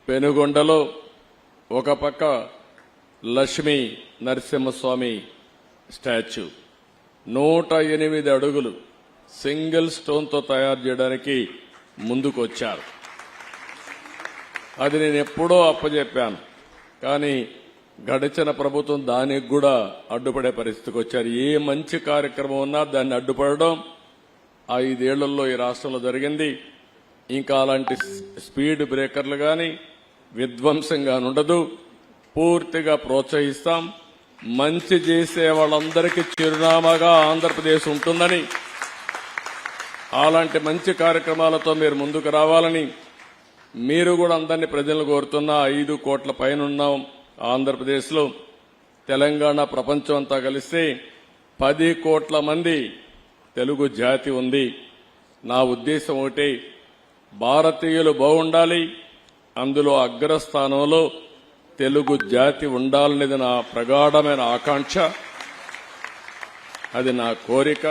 పెనుగొండలో ఒక పక్క లక్ష్మీ నరసింహస్వామి స్టాచ్యూ 108 అడుగులు సింగిల్ స్టోన్తో తయారు చేయడానికి ముందుకొచ్చారు. అది నేను ఎప్పుడో అప్పచెప్పాను. కానీ గడిచిన ప్రభుత్వం దానికి కూడా అడ్డుపడే పరిస్థితికి వచ్చారు. ఏ మంచి కార్యక్రమం ఉన్నా దాన్ని అడ్డుపడడం 5 ఏళ్లలో ఈ రాష్ట్రంలో జరిగింది. ఇంకా అలాంటి స్పీడ్ బ్రేకర్లు గాని విధ్వంసంగా ఉండదు. పూర్తిగా ప్రోత్సహిస్తాం. మంచి చేసే వాళ్ళందరికీ చిరునామాగా ఆంధ్రప్రదేశ్ ఉంటుందని, అలాంటి మంచి కార్యక్రమాలతో మీరు ముందుకు రావాలని మీరు కూడా అందరినీ ప్రజలను కోరుతున్నా. 5 కోట్ల పైన ఉన్నాం ఆంధ్రప్రదేశ్లో. తెలంగాణ ప్రపంచం అంతా కలిస్తే 10 కోట్ల మంది తెలుగు జాతి ఉంది. నా ఉద్దేశం ఒకటి, భారతీయులు బాగుండాలి, అందులో అగ్రస్థానంలో తెలుగు జాతి ఉండాలనేది నా ప్రగాఢమైన ఆకాంక్ష, అది నా కోరిక.